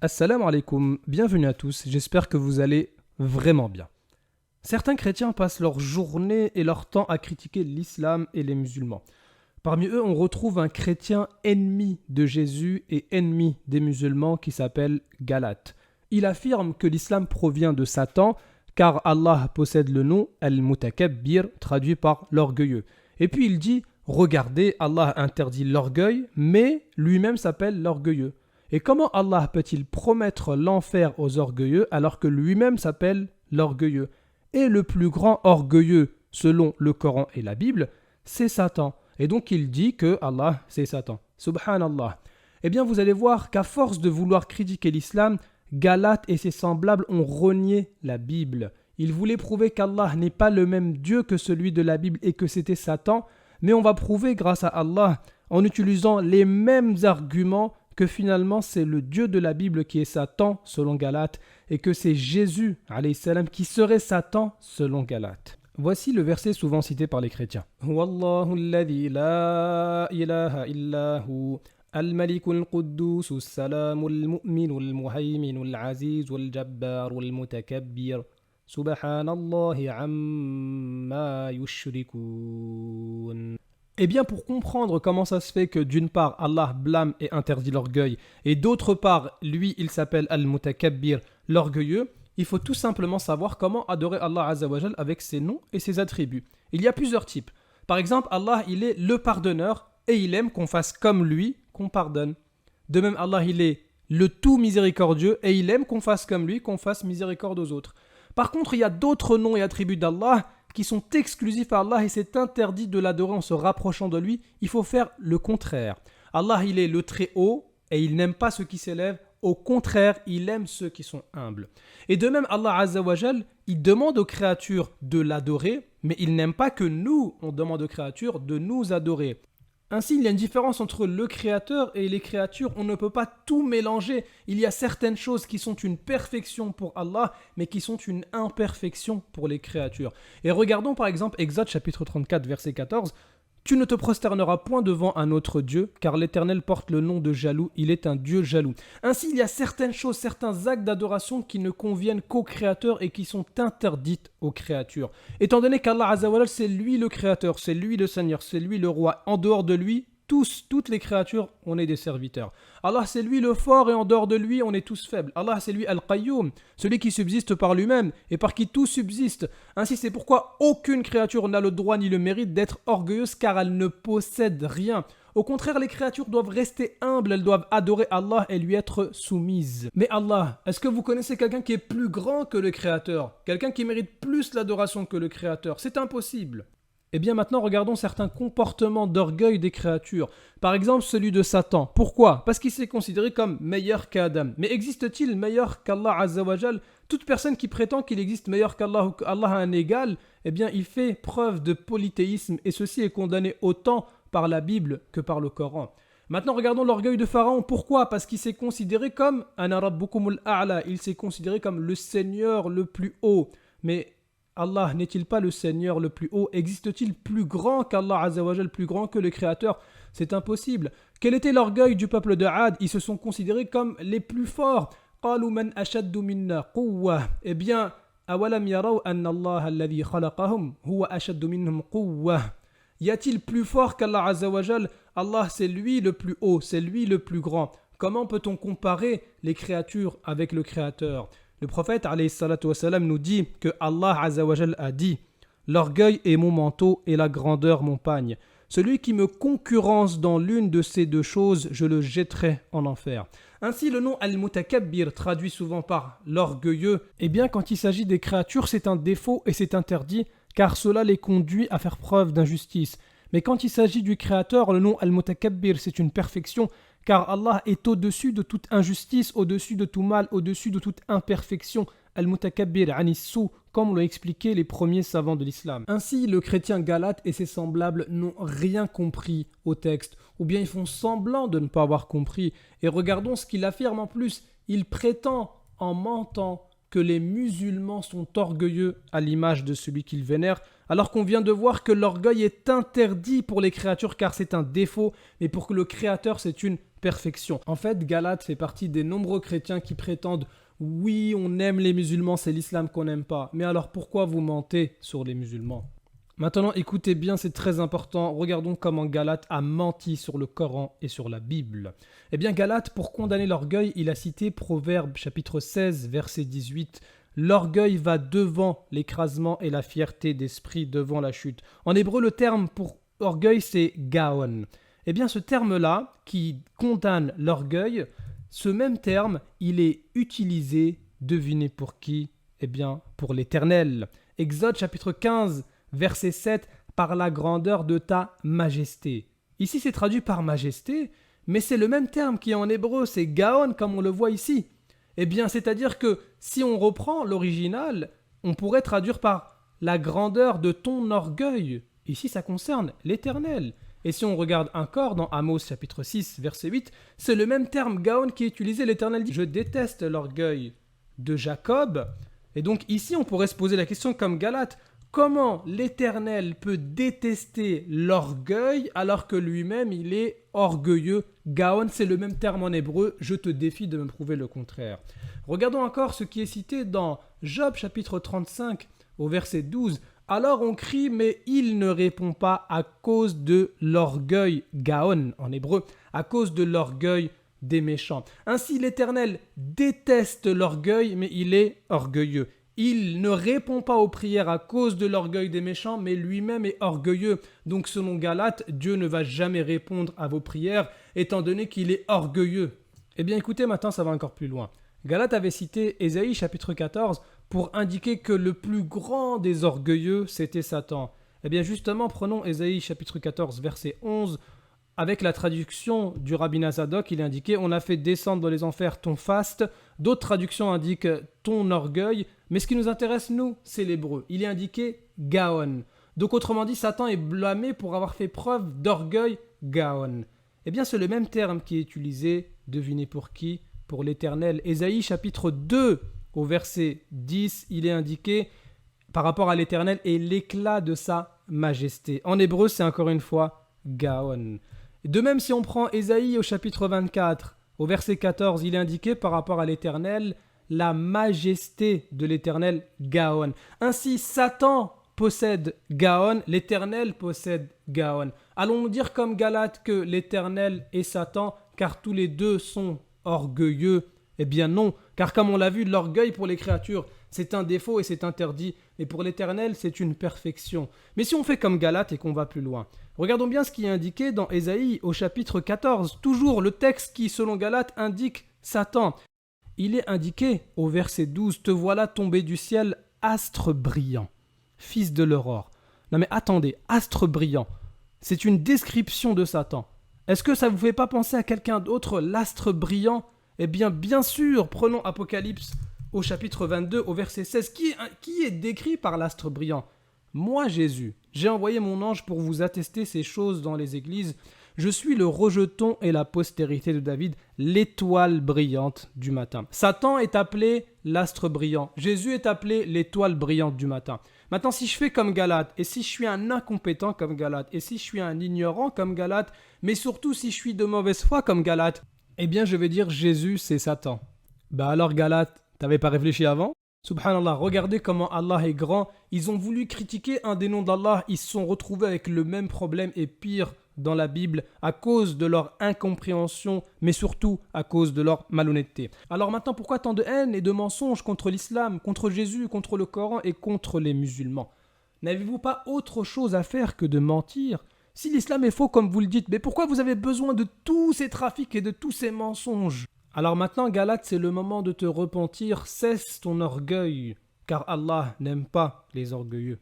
Assalamu alaikum, bienvenue à tous, j'espère que vous allez vraiment bien. Certains chrétiens passent leur journée et leur temps à critiquer l'islam et les musulmans. Parmi eux, on retrouve un chrétien ennemi de Jésus et ennemi des musulmans qui s'appelle Galate. Il affirme que l'islam provient de Satan car Allah possède le nom Al-Mutakabbir, traduit par l'orgueilleux. Et puis il dit, regardez, Allah interdit l'orgueil, mais lui-même s'appelle l'orgueilleux. Et comment Allah peut-il promettre l'enfer aux orgueilleux alors que lui-même s'appelle l'orgueilleux? Et le plus grand orgueilleux, selon le Coran et la Bible, c'est Satan. Et donc il dit que Allah, c'est Satan. Subhanallah. Eh bien vous allez voir qu'à force de vouloir critiquer l'islam, Galate et ses semblables ont renié la Bible. Ils voulaient prouver qu'Allah n'est pas le même Dieu que celui de la Bible et que c'était Satan, mais on va prouver grâce à Allah, en utilisant les mêmes arguments, que finalement c'est le Dieu de la Bible qui est Satan selon Galate et que c'est Jésus alayhi salam qui serait Satan selon Galate. Voici le verset souvent cité par les chrétiens. Wallahu alladhi la ilaha illahu al-malikul quddus as-salamul mu'minul muhayminul azizul jabbarul mutakabbir subhanallahi amma yushrikun. Eh bien, pour comprendre comment ça se fait que d'une part, Allah blâme et interdit l'orgueil, et d'autre part, lui, il s'appelle Al-Mutakabbir, l'orgueilleux, il faut tout simplement savoir comment adorer Allah Azza wa Jal avec ses noms et ses attributs. Il y a plusieurs types. Par exemple, Allah, il est le pardonneur, et il aime qu'on fasse comme lui, qu'on pardonne. De même, Allah, il est le tout miséricordieux, et il aime qu'on fasse comme lui, qu'on fasse miséricorde aux autres. Par contre, il y a d'autres noms et attributs d'Allah qui sont exclusifs à Allah et c'est interdit de l'adorer en se rapprochant de lui. Il faut faire le contraire. Allah, il est le très haut et il n'aime pas ceux qui s'élèvent. Au contraire, il aime ceux qui sont humbles. Et de même, Allah Azza wa Jal, il demande aux créatures de l'adorer, mais il n'aime pas que nous, on demande aux créatures de nous adorer. Ainsi, il y a une différence entre le créateur et les créatures. On ne peut pas tout mélanger. Il y a certaines choses qui sont une perfection pour Allah, mais qui sont une imperfection pour les créatures. Et regardons par exemple Exode chapitre 34, verset 14. Tu ne te prosterneras point devant un autre Dieu, car l'Éternel porte le nom de jaloux, il est un Dieu jaloux. Ainsi, il y a certaines choses, certains actes d'adoration qui ne conviennent qu'au Créateur et qui sont interdites aux créatures. Étant donné qu'Allah Azza wa Jal, c'est lui le Créateur, c'est lui le Seigneur, c'est lui le Roi. En dehors de lui, toutes les créatures, on est des serviteurs. Allah, c'est lui le fort et en dehors de lui, on est tous faibles. Allah, c'est lui Al-Qayyum, celui qui subsiste par lui-même et par qui tout subsiste. Ainsi, c'est pourquoi aucune créature n'a le droit ni le mérite d'être orgueilleuse car elle ne possède rien. Au contraire, les créatures doivent rester humbles, elles doivent adorer Allah et lui être soumises. Mais Allah, est-ce que vous connaissez quelqu'un qui est plus grand que le Créateur? Quelqu'un qui mérite plus l'adoration que le Créateur? C'est impossible. Eh bien maintenant regardons certains comportements d'orgueil des créatures. Par exemple celui de Satan. Pourquoi? Parce qu'il s'est considéré comme meilleur qu'Adam. Mais existe-t-il meilleur qu'Allah Azza wa Jal? Toute personne qui prétend qu'il existe meilleur qu'Allah ou qu'Allah a un égal, eh bien il fait preuve de polythéisme et ceci est condamné autant par la Bible que par le Coran. Maintenant regardons l'orgueil de Pharaon. Pourquoi? Parce qu'il s'est considéré comme Ana Rabbukumul A'la. Il s'est considéré comme le Seigneur le plus haut. Mais Allah n'est-il pas le Seigneur le plus haut? Existe-t-il plus grand qu'Allah Azza wa Jal, plus grand que le Créateur? C'est impossible. Quel était l'orgueil du peuple de Had? Ils se sont considérés comme les plus forts. قالوا من أشد منا قوة. Eh bien, أولم يروا أن الله الذي خلقهم هو أشد منهم قوة. Y a-t-il plus fort qu'Allah Azza wa Jal? Allah, c'est lui le plus haut, c'est lui le plus grand. Comment peut-on comparer les créatures avec le Créateur? Le prophète alayhi salatu wassalam, nous dit que Allah Azza wa Jal a dit « L'orgueil est mon manteau et la grandeur mon pagne. Celui qui me concurrence dans l'une de ces deux choses, je le jetterai en enfer. » Ainsi, le nom Al-Mutakabbir, traduit souvent par l'orgueilleux, eh bien quand il s'agit des créatures, c'est un défaut et c'est interdit, car cela les conduit à faire preuve d'injustice. Mais quand il s'agit du Créateur, le nom Al-Mutakabbir, c'est une perfection, car Allah est au-dessus de toute injustice, au-dessus de tout mal, au-dessus de toute imperfection. Al-Mutakabbir Anissou, comme l'ont expliqué les premiers savants de l'islam. Ainsi, le chrétien Galate et ses semblables n'ont rien compris au texte, ou bien ils font semblant de ne pas avoir compris. Et regardons ce qu'il affirme en plus. Il prétend, en mentant, que les musulmans sont orgueilleux à l'image de celui qu'ils vénèrent, alors qu'on vient de voir que l'orgueil est interdit pour les créatures car c'est un défaut, mais pour que le Créateur c'est une perfection. En fait, Galate fait partie des nombreux chrétiens qui prétendent « Oui, on aime les musulmans, c'est l'islam qu'on n'aime pas. Mais alors pourquoi vous mentez sur les musulmans ?» Maintenant, écoutez bien, c'est très important. Regardons comment Galate a menti sur le Coran et sur la Bible. Eh bien, Galate, pour condamner l'orgueil, il a cité Proverbe chapitre 16, verset 18. « L'orgueil va devant l'écrasement et la fierté d'esprit devant la chute. » En hébreu, le terme pour orgueil, c'est gaon. Eh bien, ce terme-là, qui condamne l'orgueil, ce même terme, il est utilisé, devinez pour qui? Eh bien, pour l'Éternel. Exode chapitre 15, verset 7, « Par la grandeur de ta majesté ». Ici, c'est traduit par majesté, mais c'est le même terme qui est en hébreu, c'est gaon, comme on le voit ici. Eh bien, c'est-à-dire que si on reprend l'original, on pourrait traduire par la grandeur de ton orgueil. Ici, ça concerne l'Éternel. Et si on regarde encore dans Amos chapitre 6, verset 8, c'est le même terme gaon qui est utilisé. L'Éternel dit « Je déteste l'orgueil de Jacob ». Et donc ici, on pourrait se poser la question comme Galate, comment l'Éternel peut détester l'orgueil alors que lui-même il est orgueilleux? Gaon, c'est le même terme en hébreu, je te défie de me prouver le contraire. Regardons encore ce qui est cité dans Job chapitre 35 au verset 12. Alors on crie, mais il ne répond pas à cause de l'orgueil, Gaon en hébreu, à cause de l'orgueil des méchants. Ainsi l'Éternel déteste l'orgueil, mais il est orgueilleux. Il ne répond pas aux prières à cause de l'orgueil des méchants, mais lui-même est orgueilleux. Donc selon Galate, Dieu ne va jamais répondre à vos prières, étant donné qu'il est orgueilleux. Eh bien écoutez, maintenant ça va encore plus loin. Galate avait cité Ésaïe chapitre 14 pour indiquer que le plus grand des orgueilleux, c'était Satan. Eh bien justement, prenons Ésaïe chapitre 14, verset 11. Avec la traduction du rabbin Zadok, il est indiqué « On a fait descendre dans les enfers ton faste ». D'autres traductions indiquent « ton orgueil ». Mais ce qui nous intéresse, nous, c'est l'hébreu. Il est indiqué « gaon ». Donc autrement dit, Satan est blâmé pour avoir fait preuve d'orgueil « gaon ». Eh bien, c'est le même terme qui est utilisé, devinez pour qui? Pour l'Éternel. Ésaïe chapitre 2, au verset 10, il est indiqué par rapport à l'Éternel « et l'éclat de sa majesté ». En hébreu, c'est encore une fois « gaon ». De même, si on prend Ésaïe au chapitre 24, au verset 14, il est indiqué par rapport à l'Éternel, la majesté de l'Éternel, Gaon. Ainsi, Satan possède Gaon, l'Éternel possède Gaon. Allons-nous dire comme Galate que l'Éternel est Satan, car tous les deux sont orgueilleux? Eh bien non, car comme on l'a vu, l'orgueil pour les créatures, c'est un défaut et c'est interdit, mais pour l'Éternel, c'est une perfection. Mais si on fait comme Galate et qu'on va plus loin, regardons bien ce qui est indiqué dans Ésaïe au chapitre 14, toujours le texte qui, selon Galate, indique Satan. Il est indiqué au verset 12, « Te voilà tombé du ciel, astre brillant, fils de l'aurore. » Non mais attendez, astre brillant, c'est une description de Satan. Est-ce que ça ne vous fait pas penser à quelqu'un d'autre, l'astre brillant? Eh bien sûr, prenons Apocalypse au chapitre 22, au verset 16, qui est décrit par l'astre brillant? Moi, Jésus, j'ai envoyé mon ange pour vous attester ces choses dans les églises. Je suis le rejeton et la postérité de David, l'étoile brillante du matin. Satan est appelé l'astre brillant. Jésus est appelé l'étoile brillante du matin. Maintenant, si je fais comme Galate, et si je suis un incompétent comme Galate, et si je suis un ignorant comme Galate, mais surtout si je suis de mauvaise foi comme Galate, eh bien je vais dire Jésus c'est Satan. Bah alors Galate, t'avais pas réfléchi avant? Subhanallah, regardez comment Allah est grand. Ils ont voulu critiquer un des noms d'Allah, ils se sont retrouvés avec le même problème et pire dans la Bible à cause de leur incompréhension, mais surtout à cause de leur malhonnêteté. Alors maintenant, pourquoi tant de haine et de mensonges contre l'islam, contre Jésus, contre le Coran et contre les musulmans? N'avez-vous pas autre chose à faire que de mentir? Si l'islam est faux comme vous le dites, mais pourquoi vous avez besoin de tous ces trafics et de tous ces mensonges? Alors maintenant, Galate, c'est le moment de te repentir, cesse ton orgueil, car Allah n'aime pas les orgueilleux.